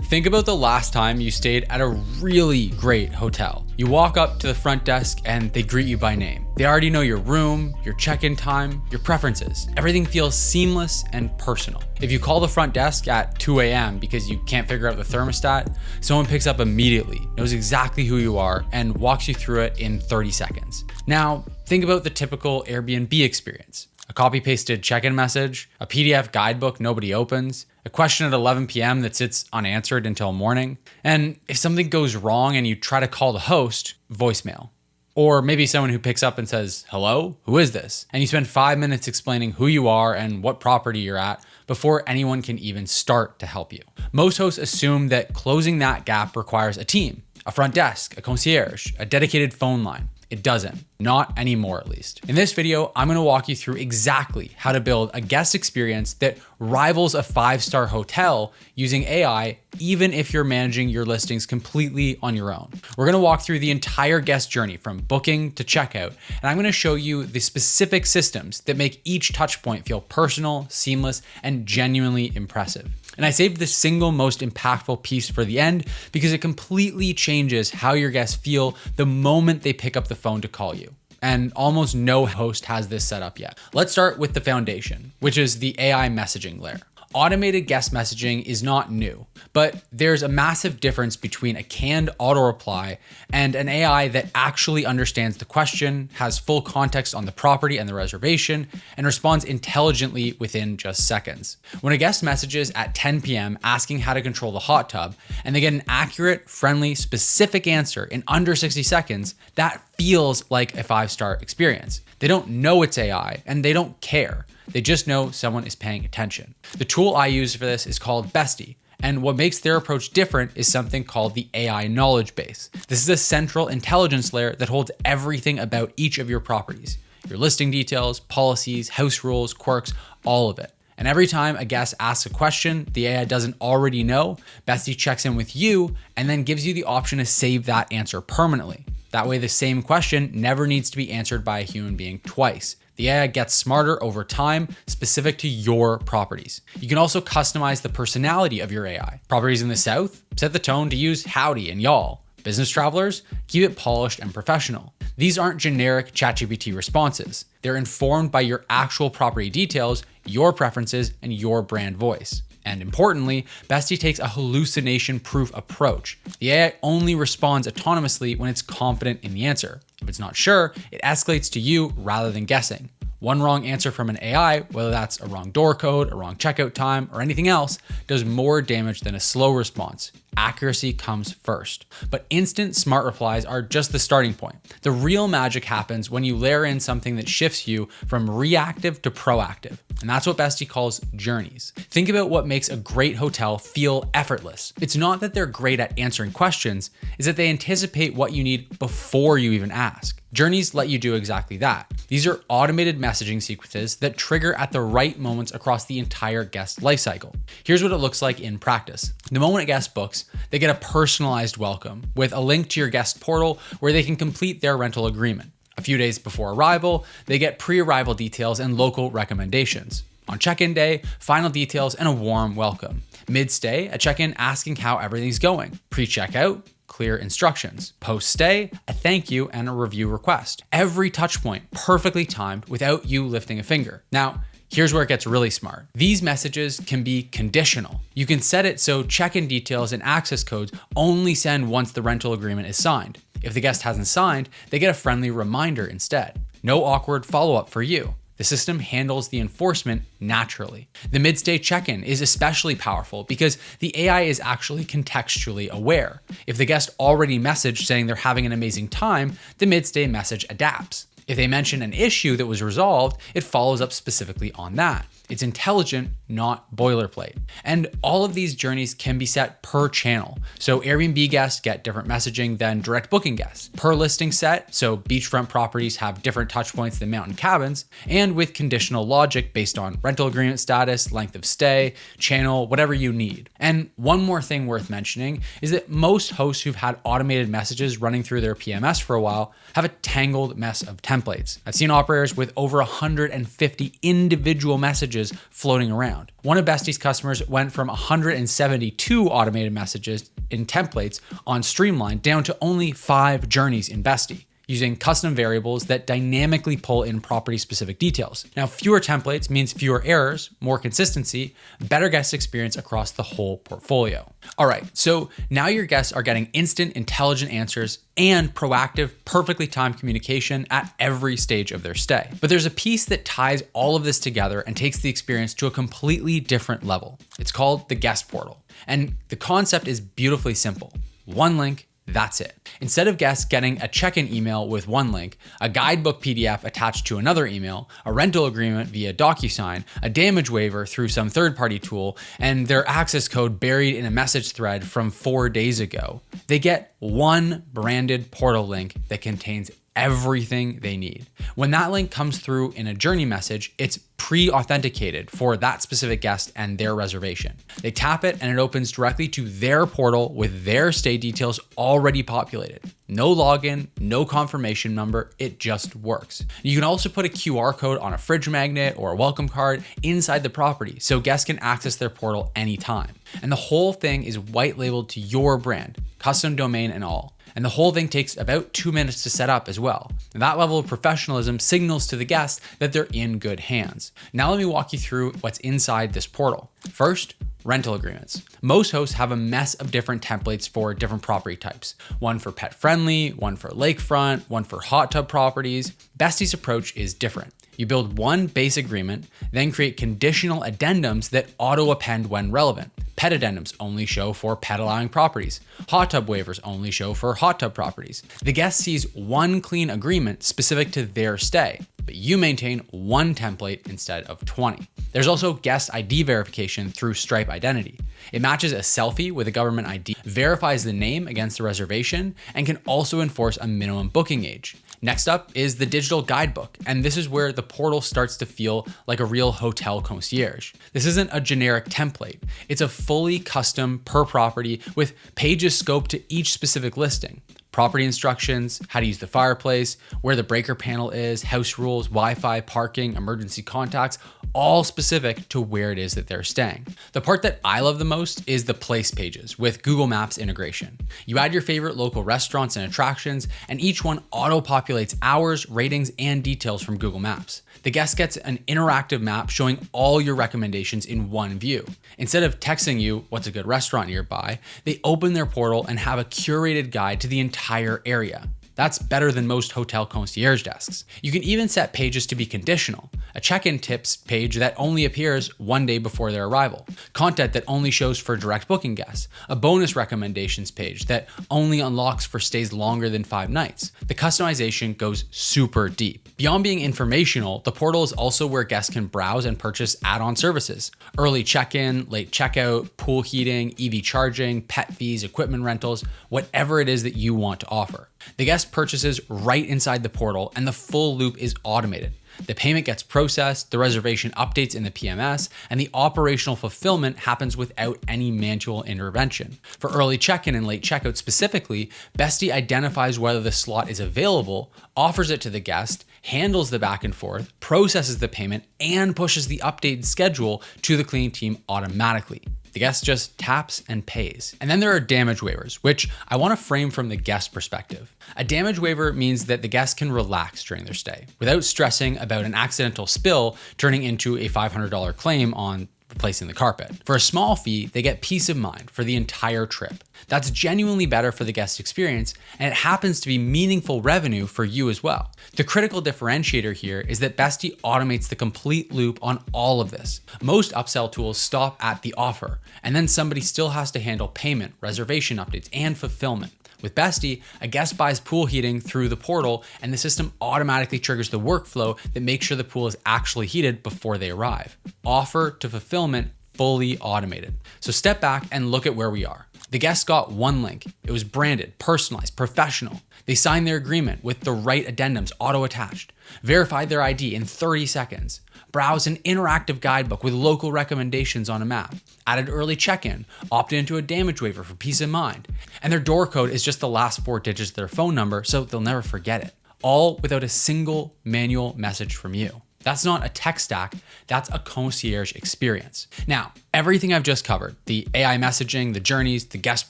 Think about the last time you stayed at a really great hotel. You walk up to the front desk and they greet you by name. They already know your room, your check-in time, your preferences. Everything feels seamless and personal. If you call the front desk at 2 a.m. because you can't figure out the thermostat, someone picks up immediately, knows exactly who you are, and walks you through it in 30 seconds. Now, think about the typical Airbnb experience. A copy-pasted check-in message, a PDF guidebook nobody opens, a question at 11 p.m. that sits unanswered until morning, and if something goes wrong and you try to call the host, voicemail. Or maybe someone who picks up and says, "Hello, who is this?" And you spend 5 minutes explaining who you are and what property you're at before anyone can even start to help you. Most hosts assume that closing that gap requires a team, a front desk, a concierge, a dedicated phone line. It doesn't. Not anymore, at least. In this video, I'm going to walk you through exactly how to build a guest experience that rivals a 5-star hotel using AI, even if you're managing your listings completely on your own. We're going to walk through the entire guest journey from booking to checkout, and I'm going to show you the specific systems that make each touch point feel personal, seamless, and genuinely impressive. And I saved the single most impactful piece for the end because it completely changes how your guests feel the moment they pick up the phone to call you. And almost no host has this set up yet. Let's start with the foundation, which is the AI messaging layer. Automated guest messaging is not new, but there's a massive difference between a canned auto reply and an AI that actually understands the question, has full context on the property and the reservation, and responds intelligently within just seconds. When a guest messages at 10 p.m. asking how to control the hot tub, and they get an accurate, friendly, specific answer in under 60 seconds, that feels like a 5-star experience. They don't know it's AI and they don't care. They just know someone is paying attention. The tool I use for this is called Besty. And what makes their approach different is something called the AI knowledge base. This is a central intelligence layer that holds everything about each of your properties. Your listing details, policies, house rules, quirks, all of it. And every time a guest asks a question the AI doesn't already know, Besty checks in with you and then gives you the option to save that answer permanently. That way the same question never needs to be answered by a human being twice. The AI gets smarter over time, specific to your properties. You can also customize the personality of your AI. Properties in the South, set the tone to use howdy and y'all. Business travelers, keep it polished and professional. These aren't generic ChatGPT responses. They're informed by your actual property details, your preferences, and your brand voice. And importantly, Besty takes a hallucination-proof approach. The AI only responds autonomously when it's confident in the answer. If it's not sure, it escalates to you rather than guessing. One wrong answer from an AI, whether that's a wrong door code, a wrong checkout time, or anything else, does more damage than a slow response. Accuracy comes first. But instant smart replies are just the starting point. The real magic happens when you layer in something that shifts you from reactive to proactive. And that's what Besty calls journeys. Think about what makes a great hotel feel effortless. It's not that they're great at answering questions, it's that they anticipate what you need before you even ask. Journeys let you do exactly that. These are automated messaging sequences that trigger at the right moments across the entire guest lifecycle. Here's what it looks like in practice. The moment a guest books, they get a personalized welcome with a link to your guest portal where they can complete their rental agreement. A few days before arrival, they get pre-arrival details and local recommendations. On check-in day, final details and a warm welcome. Mid-stay, a check-in asking how everything's going. Pre-checkout, clear instructions. Post-stay, a thank you and a review request. Every touch point perfectly timed without you lifting a finger. Now, here's where it gets really smart. These messages can be conditional. You can set it so check-in details and access codes only send once the rental agreement is signed. If the guest hasn't signed, they get a friendly reminder instead. No awkward follow-up for you. The system handles the enforcement naturally. The mid-stay check-in is especially powerful because the AI is actually contextually aware. If the guest already messaged saying they're having an amazing time, the mid-stay message adapts. If they mention an issue that was resolved, it follows up specifically on that. It's intelligent, not boilerplate. And all of these journeys can be set per channel. So Airbnb guests get different messaging than direct booking guests. Per listing set, so beachfront properties have different touch points than mountain cabins, and with conditional logic based on rental agreement status, length of stay, channel, whatever you need. And one more thing worth mentioning is that most hosts who've had automated messages running through their PMS for a while have a tangled mess of templates. I've seen operators with over 150 individual messages messages floating around. One of Besty's customers went from 172 automated messages in templates on Streamline down to only 5 journeys in Besty, using custom variables that dynamically pull in property-specific details. Now, fewer templates means fewer errors, more consistency, better guest experience across the whole portfolio. All right, so now your guests are getting instant, intelligent answers and proactive, perfectly timed communication at every stage of their stay. But there's a piece that ties all of this together and takes the experience to a completely different level. It's called the guest portal. And the concept is beautifully simple. One link, that's it. Instead of guests getting a check-in email with one link, a guidebook PDF attached to another email, a rental agreement via DocuSign, a damage waiver through some third-party tool, and their access code buried in a message thread from 4 days ago, they get one branded portal link that contains everything they need. When that link comes through in a journey message, it's pre-authenticated for that specific guest and their reservation. They tap it and it opens directly to their portal with their stay details already populated. No login, no confirmation number, it just works. You can also put a QR code on a fridge magnet or a welcome card inside the property so guests can access their portal anytime. And the whole thing is white labeled to your brand, custom domain and all. And the whole thing takes about 2 minutes to set up as well. And that level of professionalism signals to the guest that they're in good hands. Now let me walk you through what's inside this portal. First, rental agreements. Most hosts have a mess of different templates for different property types. One for pet friendly, one for lakefront, one for hot tub properties. Besty's approach is different. You build one base agreement, then create conditional addendums that auto-append when relevant. Pet addendums only show for pet allowing properties. Hot tub waivers only show for hot tub properties. The guest sees one clean agreement specific to their stay, but you maintain one template instead of 20. There's also guest ID verification through Stripe Identity. It matches a selfie with a government ID, verifies the name against the reservation, and can also enforce a minimum booking age. Next up is the digital guidebook, and this is where the portal starts to feel like a real hotel concierge. This isn't a generic template. It's a fully custom per property with pages scoped to each specific listing. Property instructions, how to use the fireplace, where the breaker panel is, house rules, Wi-Fi, parking, emergency contacts, all specific to where it is that they're staying. The part that I love the most is the place pages with Google Maps integration. You add your favorite local restaurants and attractions, and each one auto-populates hours, ratings, and details from Google Maps. The guest gets an interactive map showing all your recommendations in one view. Instead of texting you what's a good restaurant nearby, they open their portal and have a curated guide to the entire area. That's better than most hotel concierge desks. You can even set pages to be conditional, a check-in tips page that only appears one day before their arrival, content that only shows for direct booking guests, a bonus recommendations page that only unlocks for stays longer than 5 nights. The customization goes super deep. Beyond being informational, the portal is also where guests can browse and purchase add-on services, early check-in, late checkout, pool heating, EV charging, pet fees, equipment rentals, whatever it is that you want to offer. The guest purchases right inside the portal and the full loop is automated. The payment gets processed, the reservation updates in the PMS, and the operational fulfillment happens without any manual intervention. For early check-in and late checkout specifically, Besty identifies whether the slot is available, offers it to the guest, handles the back and forth, processes the payment, and pushes the updated schedule to the cleaning team automatically. The guest just taps and pays. And then there are damage waivers, which I want to frame from the guest perspective. A damage waiver means that the guest can relax during their stay without stressing about an accidental spill turning into a $500 claim on replacing the carpet. For a small fee, they get peace of mind for the entire trip. That's genuinely better for the guest experience, and it happens to be meaningful revenue for you as well. The critical differentiator here is that Besty automates the complete loop on all of this. Most upsell tools stop at the offer, and then somebody still has to handle payment, reservation updates, and fulfillment. With Besty, a guest buys pool heating through the portal, and the system automatically triggers the workflow that makes sure the pool is actually heated before they arrive. Offer to fulfillment, fully automated. So step back and look at where we are. The guest got one link. It was branded, personalized, professional. They signed their agreement with the right addendums auto-attached, verified their ID in 30 seconds, browsed an interactive guidebook with local recommendations on a map, added early check-in, opted into a damage waiver for peace of mind, and their door code is just the last 4 digits of their phone number so they'll never forget it. All without a single manual message from you. That's not a tech stack, that's a concierge experience. Now, everything I've just covered, the AI messaging, the journeys, the guest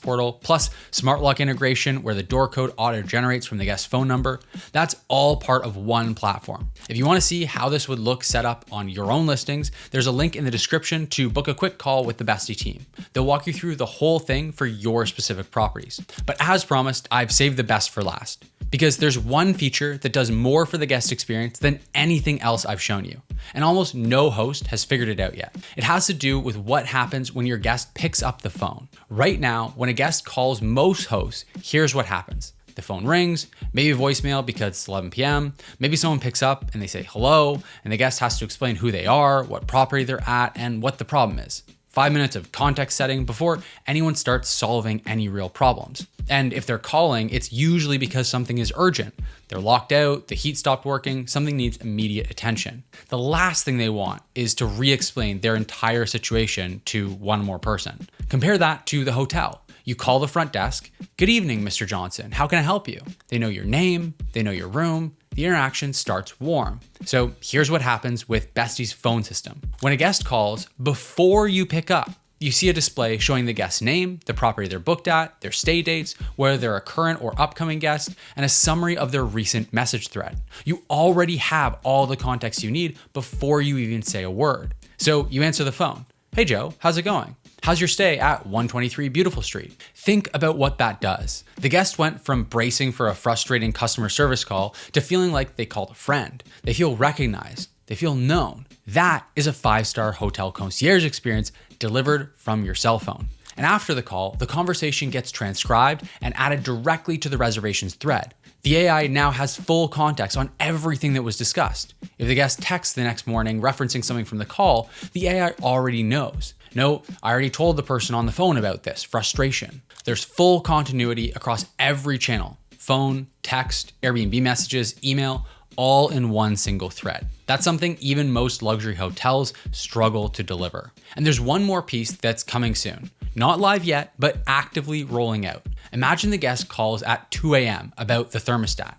portal, plus smart lock integration where the door code auto-generates from the guest phone number, that's all part of one platform. If you want to see how this would look set up on your own listings, there's a link in the description to book a quick call with the Besty team. They'll walk you through the whole thing for your specific properties. But as promised, I've saved the best for last, because there's one feature that does more for the guest experience than anything else I've shown you. And almost no host has figured it out yet. It has to do with what happens when your guest picks up the phone. Right now, when a guest calls most hosts, here's what happens. The phone rings, maybe voicemail because it's 11 p.m. Maybe someone picks up and they say hello, and the guest has to explain who they are, what property they're at, and what the problem is. 5 minutes of context setting before anyone starts solving any real problems. And if they're calling, it's usually because something is urgent. They're locked out, the heat stopped working, something needs immediate attention. The last thing they want is to re-explain their entire situation to one more person. Compare that to the hotel. You call the front desk, "Good evening, Mr. Johnson. How can I help you?" They know your name, they know your room, the interaction starts warm. So here's what happens with Besty's phone system. When a guest calls, before you pick up, you see a display showing the guest's name, the property they're booked at, their stay dates, whether they're a current or upcoming guest, and a summary of their recent message thread. You already have all the context you need before you even say a word. So you answer the phone. "Hey Joe, how's it going? How's your stay at 123 Beautiful Street?" Think about what that does. The guest went from bracing for a frustrating customer service call to feeling like they called a friend. They feel recognized. They feel known. That is a 5-star hotel concierge experience delivered from your cell phone. And after the call, the conversation gets transcribed and added directly to the reservations thread. The AI now has full context on everything that was discussed. If the guest texts the next morning referencing something from the call, the AI already knows. "No, I already told the person on the phone about this frustration." There's full continuity across every channel: phone, text, Airbnb messages, email, all in one single thread. That's something even most luxury hotels struggle to deliver. And there's one more piece that's coming soon. Not live yet, but actively rolling out. Imagine the guest calls at 2 a.m. about the thermostat.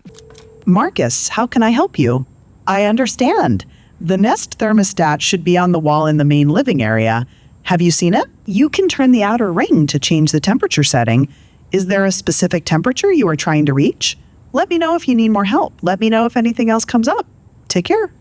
"Marcus, how can I help you?" "I understand. The Nest thermostat should be on the wall in the main living area. Have you seen it? You can turn the outer ring to change the temperature setting. Is there a specific temperature you are trying to reach? Let me know if you need more help. Let me know if anything else comes up. Take care."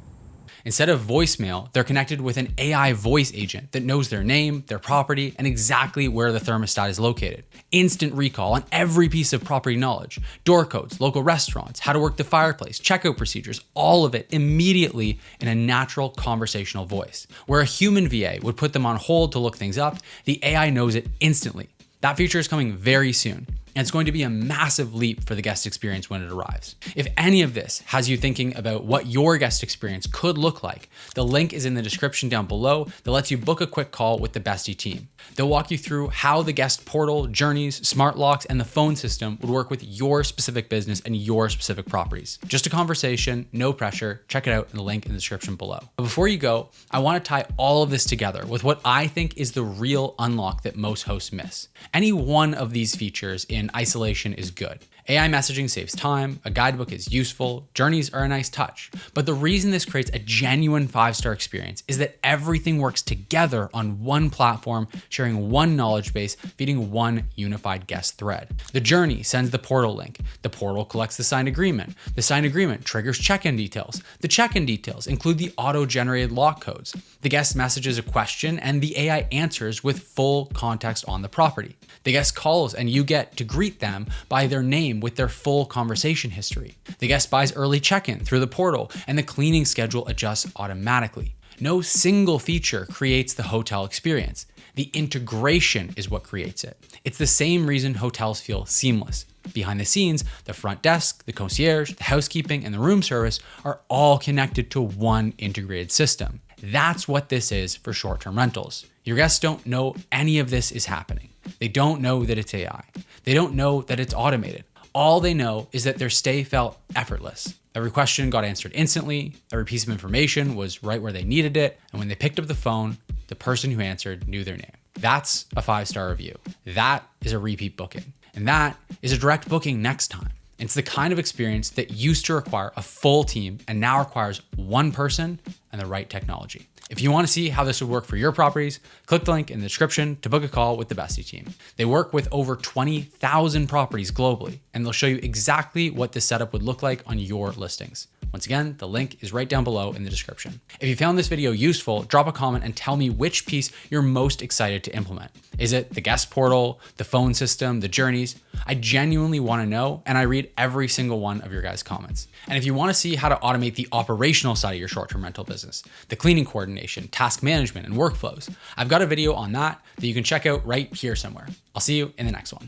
Instead of voicemail, they're connected with an AI voice agent that knows their name, their property, and exactly where the thermostat is located. Instant recall on every piece of property knowledge, door codes, local restaurants, how to work the fireplace, checkout procedures, all of it immediately in a natural conversational voice. Where a human VA would put them on hold to look things up, the AI knows it instantly. That feature is coming very soon. And it's going to be a massive leap for the guest experience when it arrives. If any of this has you thinking about what your guest experience could look like, the link is in the description down below that lets you book a quick call with the Besty team. They'll walk you through how the guest portal, journeys, smart locks, and the phone system would work with your specific business and your specific properties. Just a conversation, no pressure. Check it out in the link in the description below. But before you go, I want to tie all of this together with what I think is the real unlock that most hosts miss. Any one of these features in isolation is good. AI messaging saves time, a guidebook is useful, journeys are a nice touch. But the reason this creates a genuine 5-star experience is that everything works together on one platform, sharing one knowledge base, feeding one unified guest thread. The journey sends the portal link. The portal collects the signed agreement. The signed agreement triggers check-in details. The check-in details include the auto-generated lock codes. The guest messages a question and the AI answers with full context on the property. The guest calls and you get to greet them by their name with their full conversation history. The guest buys early check-in through the portal and the cleaning schedule adjusts automatically. No single feature creates the hotel experience. The integration is what creates it. It's the same reason hotels feel seamless. Behind the scenes, the front desk, the concierge, the housekeeping, and the room service are all connected to one integrated system. That's what this is for short-term rentals. Your guests don't know any of this is happening. They don't know that it's AI. They don't know that it's automated. All they know is that their stay felt effortless. Every question got answered instantly. Every piece of information was right where they needed it. And when they picked up the phone, the person who answered knew their name. That's a 5-star review. That is a repeat booking. And that is a direct booking next time. It's the kind of experience that used to require a full team and now requires one person and the right technology. If you want to see how this would work for your properties, click the link in the description to book a call with the Besty team. They work with over 20,000 properties globally, and they'll show you exactly what this setup would look like on your listings. Once again, the link is right down below in the description. If you found this video useful, drop a comment and tell me which piece you're most excited to implement. Is it the guest portal, the phone system, the journeys? I genuinely want to know, and I read every single one of your guys' comments. And if you want to see how to automate the operational side of your short-term rental business, the cleaning coordination, task management, and workflows, I've got a video on that you can check out right here somewhere. I'll see you in the next one.